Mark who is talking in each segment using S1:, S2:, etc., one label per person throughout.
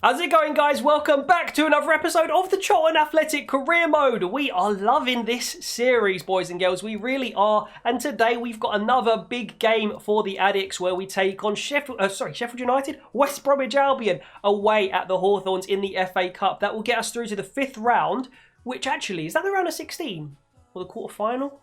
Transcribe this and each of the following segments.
S1: How's it going, guys? Welcome back to another episode of the Charlton Athletic Career Mode. We are loving this series, boys and girls. We really are. And today we've got another big game for the Addicts where we take on Sheffield United, West Bromwich Albion away at the Hawthorns in the FA Cup. That will get us through to the 5th round, which actually, is that the round of 16? Or the quarter-final?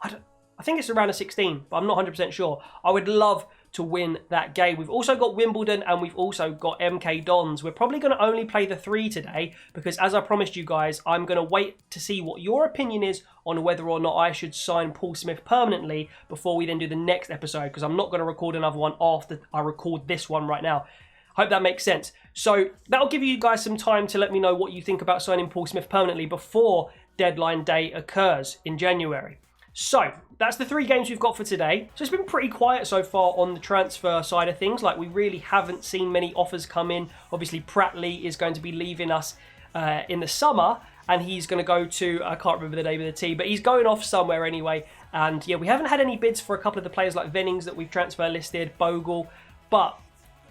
S1: I think it's around a 16, but I'm not 100% sure. I would love to win that game. We've also got Wimbledon and we've also got MK Dons. We're probably going to only play the 3 today because, as I promised you guys, I'm going to wait to see what your opinion is on whether or not I should sign Paul Smith permanently before we then do the next episode, because I'm not going to record another one after I record this one right now. Hope that makes sense. So that'll give you guys some time to let me know what you think about signing Paul Smith permanently before deadline day occurs in January. So that's the 3 games we've got for today. So it's been pretty quiet so far on the transfer side of things. Like, we really haven't seen many offers come in. Obviously, Pratley is going to be leaving us in the summer, and he's going to go to, I can't remember the name of the team, but he's going off somewhere anyway. And yeah, we haven't had any bids for a couple of the players like Vennings that we've transfer listed, Bogle, but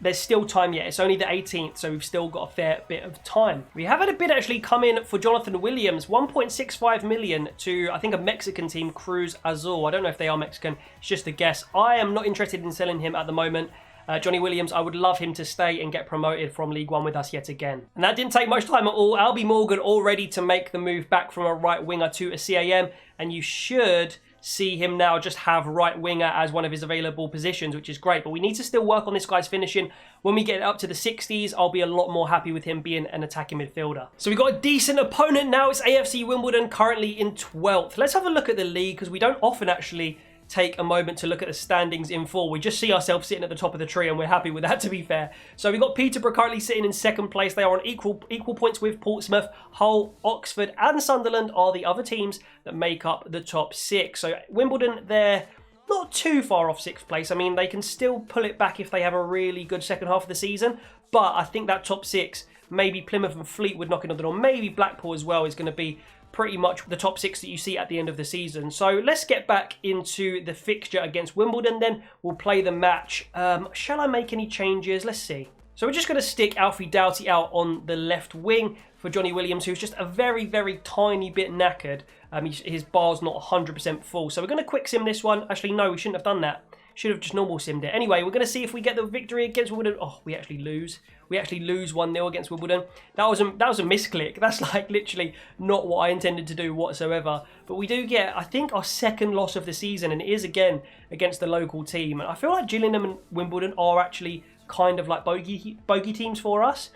S1: there's still time yet. It's only the 18th, so we've still got a fair bit of time. We have had a bid actually come in for Jonathan Williams, 1.65 million to, I think, a Mexican team, Cruz Azul. I don't know if they are Mexican. It's just a guess. I am not interested in selling him at the moment. Johnny Williams, I would love him to stay and get promoted from League One with us yet again. And that didn't take much time at all. Albie Morgan all ready to make the move back from a right winger to a CAM, and you should see him now just have right winger as one of his available positions, which is great. But we need to still work on this guy's finishing. When we get up to the 60s, I'll be a lot more happy with him being an attacking midfielder. So we've got a decent opponent now. It's AFC Wimbledon, currently in 12th. Let's have a look at the league, because we don't often actually take a moment to look at the standings in full. We just see ourselves sitting at the top of the tree, and we're happy with that, to be fair. So we've got Peterborough currently sitting in 2nd place. They are on equal points with Portsmouth. Hull, Oxford and Sunderland are the other teams that make up the top 6. So Wimbledon, they're not too far off 6th place. I mean, they can still pull it back if they have a really good second half of the season, but I think that top 6, maybe Plymouth and Fleetwood knocking on the door, maybe Blackpool as well, is going to be pretty much the top 6 that you see at the end of the season. So let's get back into the fixture against Wimbledon then. We'll play the match. Shall I make any changes? Let's see. So we're just going to stick Alfie Doughty out on the left wing for Johnny Williams, who's just a very, very tiny bit knackered. His bar's not 100% full. So we're going to quick sim this one. Actually, no, we shouldn't have done that. Should have just normal simmed it. Anyway, we're going to see if we get the victory against Wimbledon. Oh, we actually lose. We actually lose 1-0 against Wimbledon. That was a misclick. That's like literally not what I intended to do whatsoever. But we do get, I think, our 2nd loss of the season, and it is again against the local team. And I feel like Gillingham and Wimbledon are actually kind of like bogey teams for us.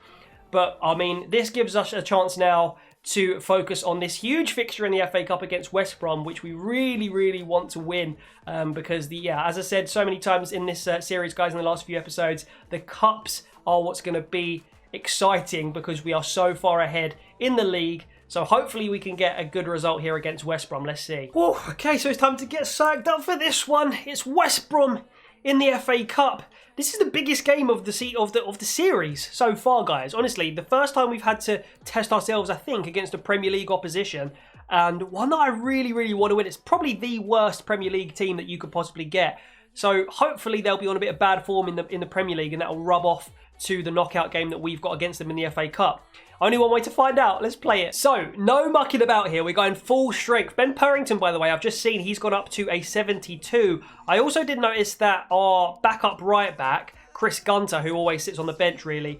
S1: But I mean, this gives us a chance now to focus on this huge fixture in the FA Cup against West Brom, which we really, really want to win, because as I said so many times in this series, guys, in the last few episodes, the cups are what's going to be exciting because we are so far ahead in the league. So hopefully we can get a good result here against West Brom. Let's see. Whoa, okay, so it's time to get psyched up for this one. It's West Brom in the FA Cup. This is the biggest game of the series so far, guys. Honestly, the first time we've had to test ourselves, I think, against a Premier League opposition, and one that I really, really want to win. It's probably the worst Premier League team that you could possibly get. So hopefully they'll be on a bit of bad form in the Premier League, and that'll rub off to the knockout game that we've got against them in the FA Cup. Only one way to find out. Let's play it. So, no mucking about here. We're going full strength. Ben Purrington, by the way, I've just seen he's gone up to a 72. I also did notice that our backup right back, Chris Gunter, who always sits on the bench, really,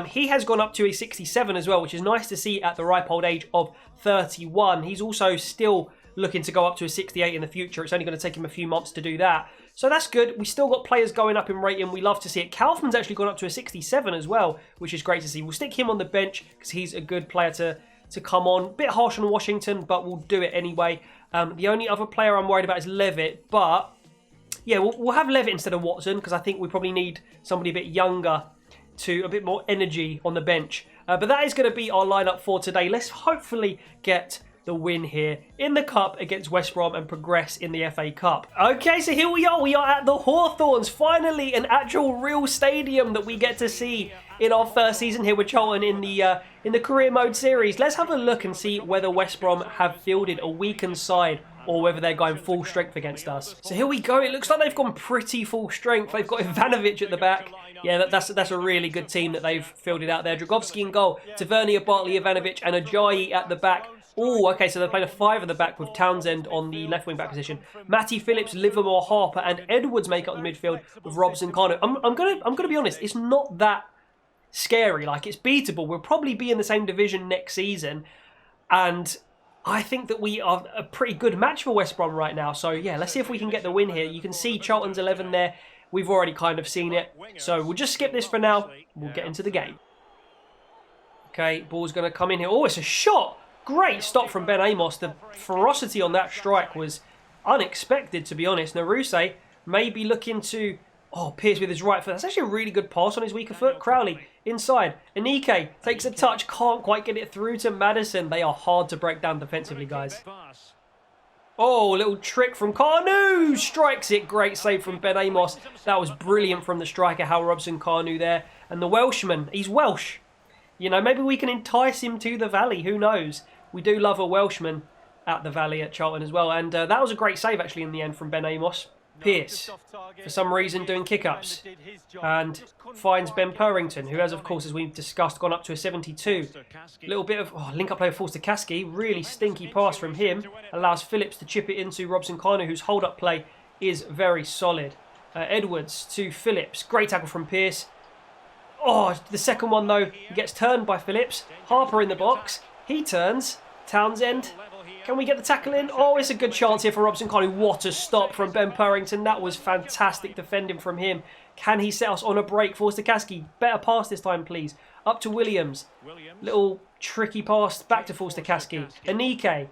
S1: he has gone up to a 67 as well, which is nice to see at the ripe old age of 31. He's also still looking to go up to a 68 in the future. It's only going to take him a few months to do that. So that's good. We still got players going up in rating. We love to see it. Kaufman's actually gone up to a 67 as well, which is great to see. We'll stick him on the bench because he's a good player to come on. Bit harsh on Washington, but we'll do it anyway. The only other player I'm worried about is Levitt, but yeah, we'll have Levitt instead of Watson because I think we probably need somebody a bit younger, a bit more energy on the bench. But that is going to be our lineup for today. Let's hopefully get the win here in the Cup against West Brom and progress in the FA Cup. Okay, so here we are. We are at the Hawthorns. Finally, an actual real stadium that we get to see in our first season here with Charlton in the career mode series. Let's have a look and see whether West Brom have fielded a weakened side or whether they're going full strength against us. So here we go. It looks like they've gone pretty full strength. They've got Ivanovic at the back. Yeah, that's a really good team that they've fielded out there. Dragovski in goal, Tavernier, Bartley, Ivanovic and Ajayi at the back. Oh, okay, so they're playing a 5 at the back with Townsend on the left wing back position. Matty Phillips, Livermore, Harper and Edwards make up the midfield with Robson Kanu. I'm gonna be honest, it's not that scary. Like, it's beatable. We'll probably be in the same division next season, and I think that we are a pretty good match for West Brom right now. So yeah, let's see if we can get the win here. You can see Charlton's 11 there. We've already kind of seen it, so we'll just skip this for now. We'll get into the game. Okay, ball's going to come in here. Oh, it's a shot. Great stop from Ben Amos. The ferocity on that strike was unexpected, to be honest. Naruse may be looking to... Oh, Pearce with his right foot. That's actually a really good pass on his weaker foot. Crowley inside. Anike takes a touch. Can't quite get it through to Madison. They are hard to break down defensively, guys. Oh, little trick from Kanu. Strikes it. Great save from Ben Amos. That was brilliant from the striker, Hal Robson Kanu there. And the Welshman. He's Welsh. You know, maybe we can entice him to the Valley. Who knows? We do love a Welshman at the Valley at Charlton as well. And that was a great save, actually, in the end from Ben Amos. Pearce, for some reason, doing kick-ups and finds Ben Purrington, who has, of course, as we've discussed, gone up to a 72. Little bit of link-up play with Forster-Caskey. Really stinky pass from him. Allows Phillips to chip it into Robson Kanu, whose hold-up play is very solid. Edwards to Phillips. Great tackle from Pearce. Oh, the second one, though, gets turned by Phillips. Harper in the box. He turns. Townsend. Can we get the tackle in? Oh, it's a good chance here for Robson Kanu. What a stop from Ben Purrington. That was fantastic defending from him. Can he set us on a break? Forster-Caskey. Better pass this time, please. Up to Williams. Little tricky pass back to Forster-Caskey. Anike.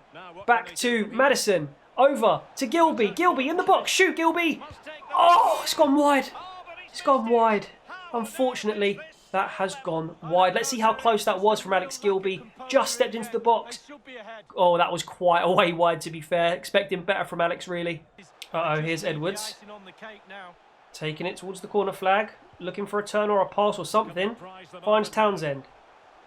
S1: Back to Madison. Over to Gilby. Gilby in the box. Shoot, Gilby. Oh, it's gone wide. It's gone wide. Unfortunately, that has gone wide. Let's see how close that was from Alex Gilby. Just stepped into the box. Oh, that was quite a way wide, to be fair. Expecting better from Alex, really. Uh-oh, here's Edwards. Taking it towards the corner flag. Looking for a turn or a pass or something. Finds Townsend.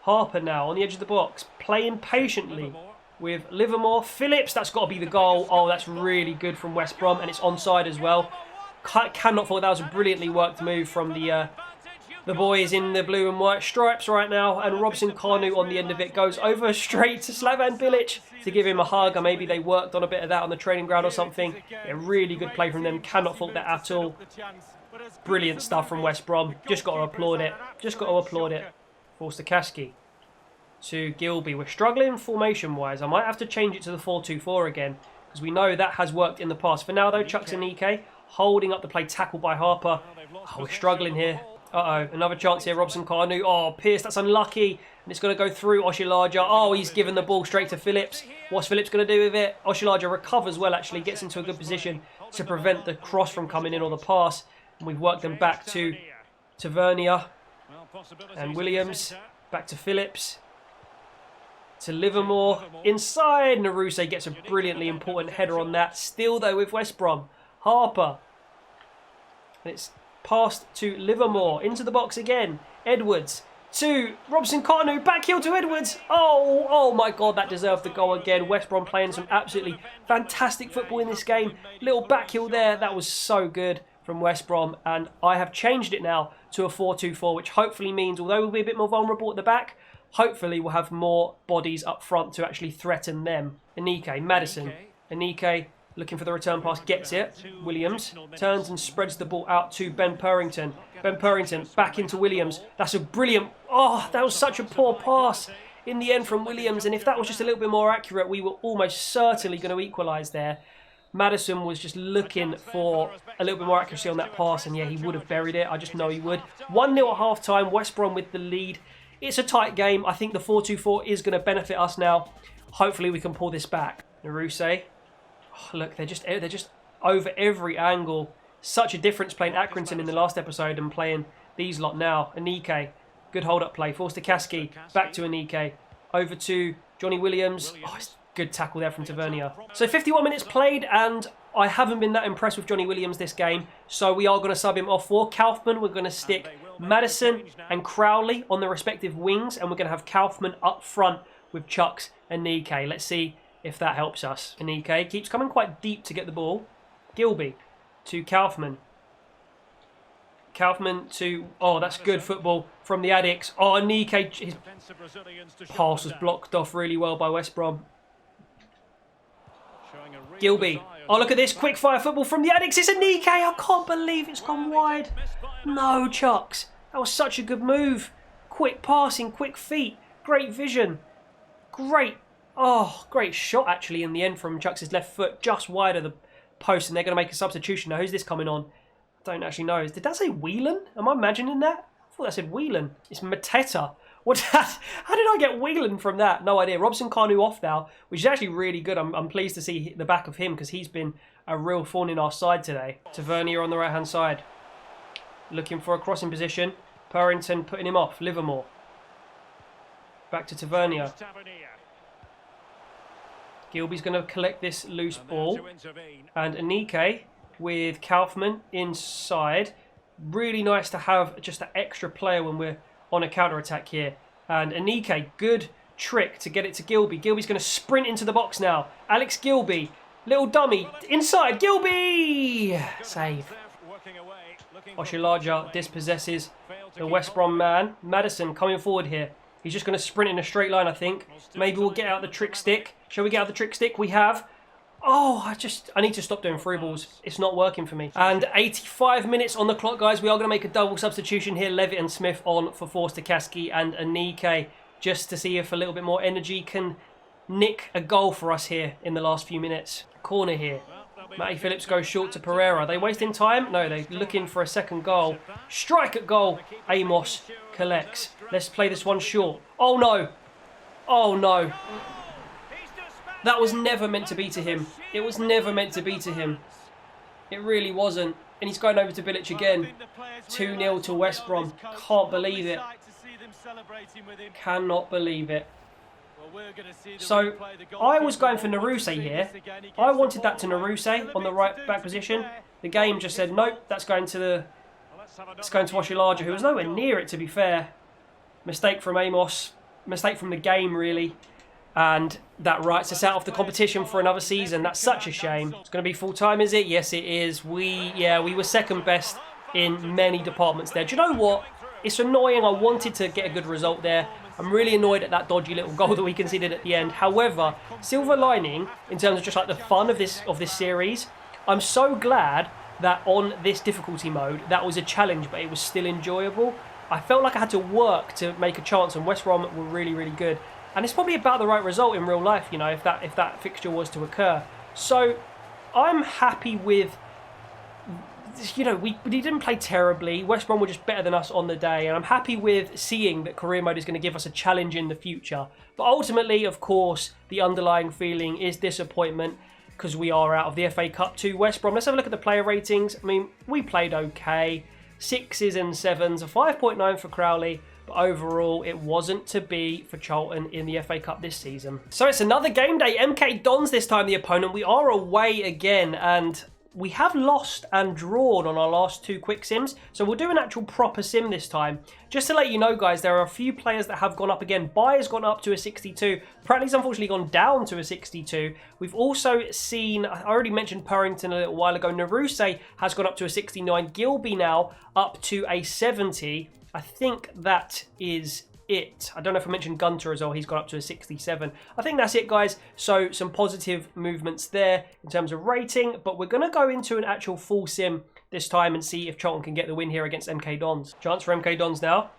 S1: Harper now on the edge of the box. Playing patiently with Livermore. Phillips, that's got to be the goal. Oh, that's really good from West Brom. And it's onside as well. Cannot fault that. Was a brilliantly worked move from the boys in the blue and white stripes right now. And Robson Kanu on the end of it goes over straight to Slavan Bilic to give him a hug. Or maybe they worked on a bit of that on the training ground or something. A really good play from them. Cannot fault that at all. Brilliant stuff from West Brom. Just got to applaud it. Just got to applaud it. Forster-Caskey to Gilby. We're struggling formation-wise. I might have to change it to the 4-2-4 again, because we know that has worked in the past. For now, though, Chucks Anike holding up the play, tackled by Harper. Oh, we're struggling here. Uh-oh, another chance here, Robson Kanu. Oh, Pearce, that's unlucky. And it's going to go through Oshilaja. Oh, he's given the ball straight to Phillips. What's Phillips going to do with it? Oshilaja recovers well, actually. Gets into a good position to prevent the cross from coming in or the pass. And we've worked them back to Tavernier. And Williams. Back to Phillips. To Livermore. Inside. Naruse gets a brilliantly important header on that. Still, though, with West Brom. Harper. And it's passed to Livermore. Into the box again. Edwards. To Robson Kanu. Back heel to Edwards. Oh my God, that deserved the goal again. West Brom playing some absolutely fantastic football in this game. Little back heel there. That was so good from West Brom. And I have changed it now to a 4-2-4, which hopefully means, although we'll be a bit more vulnerable at the back, hopefully we'll have more bodies up front to actually threaten them. Anike, Madison. Anike looking for the return pass, gets it. Williams turns and spreads the ball out to Ben Purrington. Ben Purrington back into Williams. That's a brilliant... Oh, that was such a poor pass in the end from Williams. And if that was just a little bit more accurate, we were almost certainly going to equalise there. Madison was just looking for a little bit more accuracy on that pass. And yeah, he would have buried it. I just know he would. 1-0 at half-time. West Brom with the lead. It's a tight game. I think the 4-2-4 is going to benefit us now. Hopefully we can pull this back. Naruse. Oh, look, they're just over every angle. Such a difference playing Accrington in the last episode and playing these lot now. Anike, good hold-up play. Forster-Caskey, back to Anike. Over to Johnny Williams. Oh, it's good tackle there from Tavernier. So 51 minutes played, and I haven't been that impressed with Johnny Williams this game. So we are going to sub him off for Kaufman. We're going to stick Madison and Crowley on the respective wings, and we're going to have Kaufman up front with Chucks and Anike. Let's see if that helps us. Anike keeps coming quite deep to get the ball. Gilby to Kaufman. Kaufman to... Oh, that's good football from the Addicts. Oh, Nike, his pass was blocked off really well by West Brom. Gilby. Oh, look at this. Quick fire football from the Addicts. It's a Nike. I can't believe it's gone wide. No, Chucks. That was such a good move. Quick passing, quick feet. Great vision. Great. Oh, great shot actually in the end from Chucks' left foot. Just wide of the post. And they're going to make a substitution. Now, who's this coming on? I don't actually know. Did that say Whelan? Am I imagining that? I thought that said Whelan. It's Mateta. What? How did I get Whelan from that? No idea. Robson Kanu off now, which is actually really good. I'm pleased to see the back of him because he's been a real thorn in our side today. Tavernier on the right-hand side. Looking for a crossing position. Purrington putting him off. Livermore. Back to Tavernier. Gilby's going to collect this loose ball. And Anike with Kaufman inside. Really nice to have just an extra player when we're on a counter-attack here. And Anike, good trick to get it to Gilby. Gilby's going to sprint into the box now. Alex Gilby, little dummy, inside, Gilby! Save. Oshilaja dispossesses the West Brom man. Madison coming forward here. He's just going to sprint in a straight line, I think. Maybe we'll get out the trick stick. Shall we get out the trick stick? We have. Oh, I need to stop doing free balls. It's not working for me. And 85 minutes on the clock, guys. We are going to make a double substitution here. Levitt and Smith on for Forster-Caskey and Anike, just to see if a little bit more energy can nick a goal for us here in the last few minutes. Corner here. Matty Phillips goes short to Pereira. Are they wasting time? No, they're looking for a second goal. Strike at goal. Amos collects. Let's play this one short. Oh, no. Oh, no. That was never meant to be to him. It was never meant to be to him. It really wasn't. And he's going over to Bilic again. 2-0 to West Brom. Can't believe it. Cannot believe it. So, I was going for Naruse here. I wanted that to Naruse on the right back position. The game just said, nope, that's going to Oshilaja, who was nowhere near it, to be fair. Mistake from Amos. Mistake from the game, really. And that writes us out of the competition for another season. That's such a shame. It's going to be full-time, is it? Yes, it is. We were second best in many departments there. Do you know what? It's annoying. I wanted to get a good result there. I'm really annoyed at that dodgy little goal that we conceded at the end. However, silver lining, in terms of just like the fun of this series, I'm so glad that on this difficulty mode, that was a challenge, but it was still enjoyable. I felt like I had to work to make a chance, and West Brom were really, really good. And it's probably about the right result in real life, you know, if that fixture was to occur. So I'm happy with, you know, we didn't play terribly. West Brom were just better than us on the day. And I'm happy with seeing that career mode is going to give us a challenge in the future. But ultimately, of course, the underlying feeling is disappointment because we are out of the FA Cup to West Brom. Let's have a look at the player ratings. I mean, we played okay. 6s and 7s, a 5.9 for Crowley. But overall, it wasn't to be for Charlton in the FA Cup this season. So it's another game day. MK Dons this time the opponent. We are away again, and we have lost and drawn on our last 2 quick sims. So we'll do an actual proper sim this time. Just to let you know, guys, there are a few players that have gone up again. Bayer's gone up to a 62. Pratley's unfortunately gone down to a 62. We've also seen, I already mentioned Purrington a little while ago. Naruse has gone up to a 69. Gilby now up to a 70. I think that is it. I don't know if I mentioned Gunter as well. He's got up to a 67. I think that's it, guys. So some positive movements there in terms of rating. But we're going to go into an actual full sim this time and see if Charlton can get the win here against MK Dons. Chance for MK Dons now.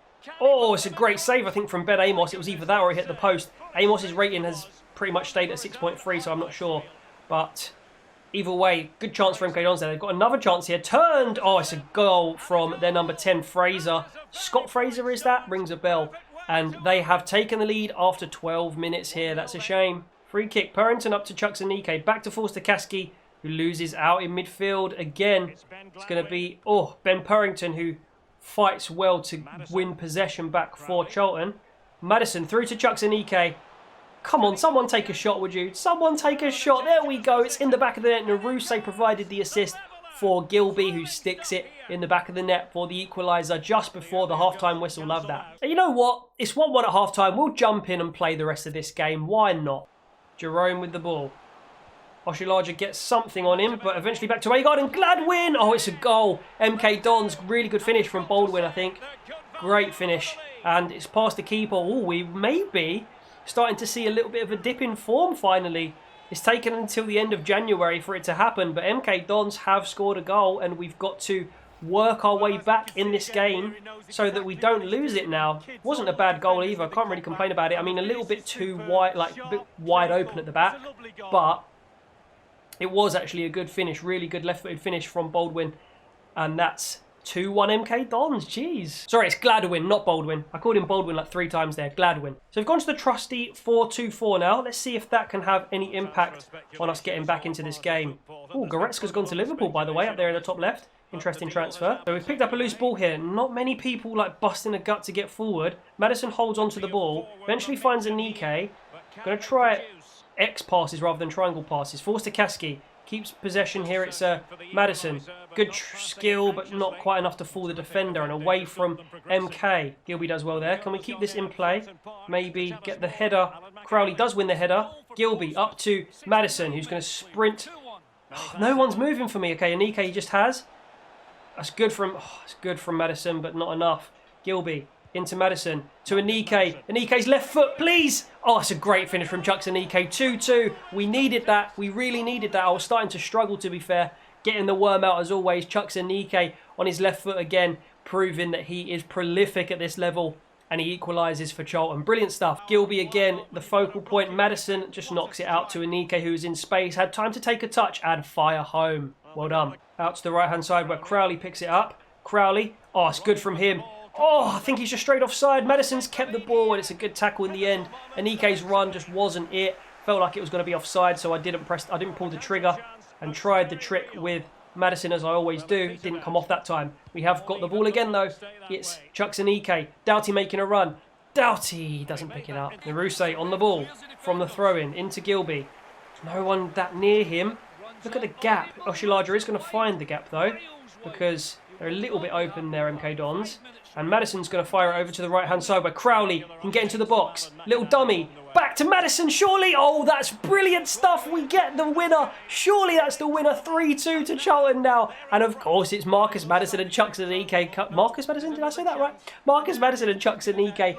S1: Oh, it's a great save, I think, from Ben Amos. It was either that or he hit the post. Amos's rating has pretty much stayed at 6.3, so I'm not sure. But either way, good chance for MK Dons there. They've got another chance here. Turned. Oh, it's a goal from their number 10, Fraser. Scott Fraser is that? Rings a bell. And they have taken the lead after 12 minutes here. That's a shame. Free kick. Purrington up to Chucks Anike. Back to Forster-Caskey, who loses out in midfield again. It's going to be, Ben Purrington, who fights well to win possession back for Charlton. Madison through to Chucks Anike. Come on, someone take a shot, would you? Someone take a shot. There we go. It's in the back of the net. Naruse provided the assist for Gilby, who sticks it in the back of the net for the equaliser just before the half-time whistle. Love that. And you know what? It's 1-1 at half-time. We'll jump in and play the rest of this game. Why not? Jerome with the ball. Oshilaja gets something on him, but eventually back to Agard and Gladwin. Oh, it's a goal. MK Dons, really good finish from Baldwin, I think. Great finish. And it's past the keeper. Oh, we may be starting to see a little bit of a dip in form finally. It's taken until the end of January for it to happen, but MK Dons have scored a goal and we've got to work our way back in this game so that we don't lose it now. It wasn't a bad goal either. I can't really complain about it. I mean, a little bit too wide, like a bit wide open at the back, but it was actually a good finish, really good left-footed finish from Baldwin, and that's 2-1 MK Dons. Jeez. Sorry, it's Gladwin, not Baldwin. I called him Baldwin like 3 times there. Gladwin. So we've gone to the trusty 4-2-4 now. Let's see if that can have any impact on us getting back into this game. Oh, Goretzka's gone to Liverpool, by the way, up there in the top left. Interesting transfer. So we've picked up a loose ball here. Not many people like busting a gut to get forward. Madison holds onto the ball. Eventually finds a Nike. Going to try X passes rather than triangle passes. Forced to Kaski. Keeps possession here. It's Madison. Good skill, but not quite enough to fool the defender. And away from MK. Gilby does well there. Can we keep this in play? Maybe get the header. Crowley does win the header. Gilby up to Madison, who's going to sprint. Oh, no one's moving for me. Okay, Anike he just has. That's good from Madison, but not enough. Gilby into Madison to Anike. Anike's left foot, please. Oh, it's a great finish from Chucks Anike. 2-2. We needed that. We really needed that. I was starting to struggle, to be fair. Getting the worm out as always. Chucks Anike on his left foot again, proving that he is prolific at this level. And he equalises for Charlton. Brilliant stuff. Gilby again, the focal point. Madison just knocks it out to Anike, who is in space. Had time to take a touch and fire home. Well done. Out to the right-hand side where Crowley picks it up. Crowley. Oh, it's good from him. Oh, I think he's just straight offside. Madison's kept the ball and it's a good tackle in the end. Anike's run just wasn't it. Felt like it was going to be offside, so I didn't pull the trigger and tried the trick with Madison as I always do. It didn't come off that time. We have got the ball again though. It's Chucks Anike. Doughty making a run. Doughty doesn't pick it up. Naruse on the ball from the throw-in into Gilby. No one that near him. Look at the gap. Oshilaja is going to find the gap though, because they're a little bit open there, MK Dons. And Madison's going to fire it over to the right-hand side where Crowley can get into the box. Little dummy. Back to Madison, surely. Oh, that's brilliant stuff. We get the winner. Surely that's the winner. 3-2 to Charlton now. And of course, it's Marcus Madison and Chucks Anike. Marcus Madison? Did I say that right? Marcus Madison and Chucks Anike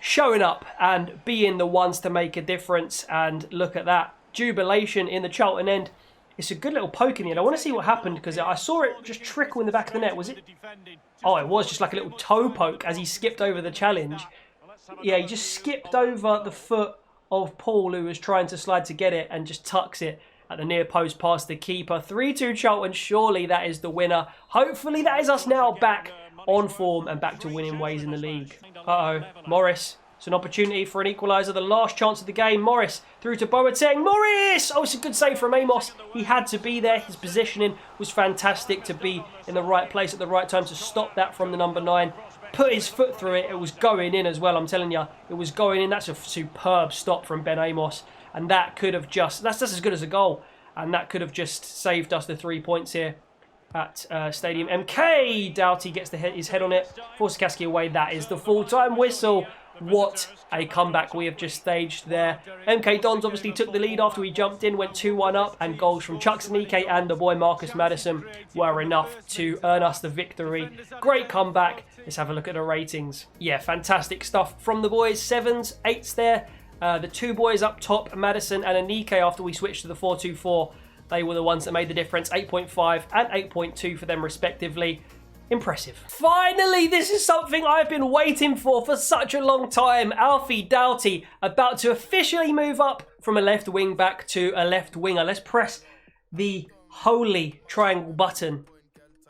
S1: showing up and being the ones to make a difference. And look at that. Jubilation in the Charlton end. It's a good little poke in the end. I want to see what happened because I saw it just trickle in the back of the net. Was it? Oh, it was just like a little toe poke as he skipped over the challenge. Yeah, he just skipped over the foot of Paul, who was trying to slide to get it, and just tucks it at the near post past the keeper. 3-2 Charlton. Surely that is the winner. Hopefully that is us now back on form and back to winning ways in the league. Uh-oh. Morris. It's an opportunity for an equaliser, the last chance of the game. Morris through to Boateng. Morris! Oh, it's a good save from Amos. He had to be there. His positioning was fantastic to be in the right place at the right time to stop that from the number 9. Put his foot through it. It was going in as well, I'm telling you. It was going in. That's a superb stop from Ben Amos. And that could have just... That's as good as a goal. And that could have just saved us the 3 points here at Stadium MK. Doughty gets his head on it. Forces Kaski away. That is the full-time whistle. What a comeback we have just staged there. MK Dons obviously took the lead after we jumped in, went 2-1 up, and goals from Chucks Anike and the boy Marcus Madison were enough to earn us the victory. Great comeback. Let's have a look at the ratings. Yeah, fantastic stuff from the boys. 7s, 8s there. The 2 boys up top, Madison and Anike, after we switched to the 4-2-4. They were the ones that made the difference. 8.5 and 8.2 for them respectively. Impressive. Finally, this is something I've been waiting for such a long time. Alfie Doughty about to officially move up from a left wing back to a left winger. Let's press the holy triangle button.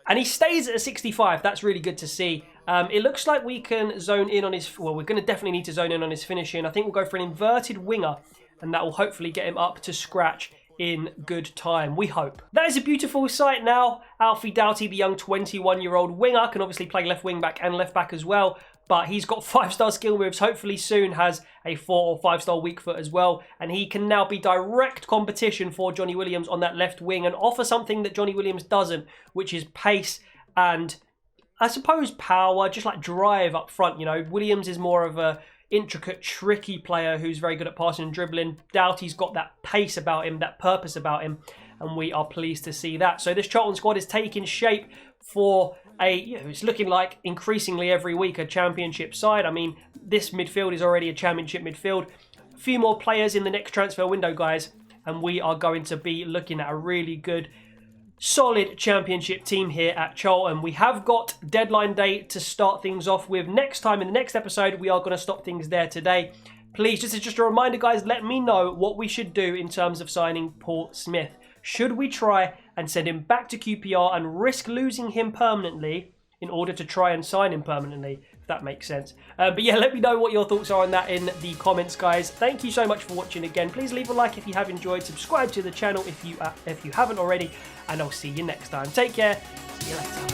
S1: And he stays at a 65. That's really good to see. It looks like we can zone in on his... Well, we're going to definitely need to zone in on his finishing. I think we'll go for an inverted winger. And that will hopefully get him up to scratch in good time, we hope. That is a beautiful sight now. Alfie Doughty, the young 21-year-old winger, can obviously play left wing back and left back as well, but he's got 5-star skill moves, hopefully soon has a 4 or 5-star weak foot as well, and he can now be direct competition for Johnny Williams on that left wing and offer something that Johnny Williams doesn't, which is pace and, I suppose, power, just like drive up front. You know, Williams is more of a intricate, tricky player who's very good at passing and dribbling. Doughty's got that pace about him, that purpose about him, and we are pleased to see that. So this Charlton squad is taking shape for it's looking like increasingly every week a championship side. I mean, this midfield is already a championship midfield. A few more players in the next transfer window, guys, and we are going to be looking at a really good, solid championship team here at Charlton. We have got deadline day to start things off with. Next time, in the next episode, we are going to stop things there today. Please, just a reminder, guys, let me know what we should do in terms of signing Paul Smith. Should we try and send him back to QPR and risk losing him permanently in order to try and sign him permanently, if that makes sense? But yeah, let me know what your thoughts are on that in the comments, guys. Thank you so much for watching again. Please leave a like if you have enjoyed. Subscribe to the channel if you haven't already. And I'll see you next time. Take care. See you later.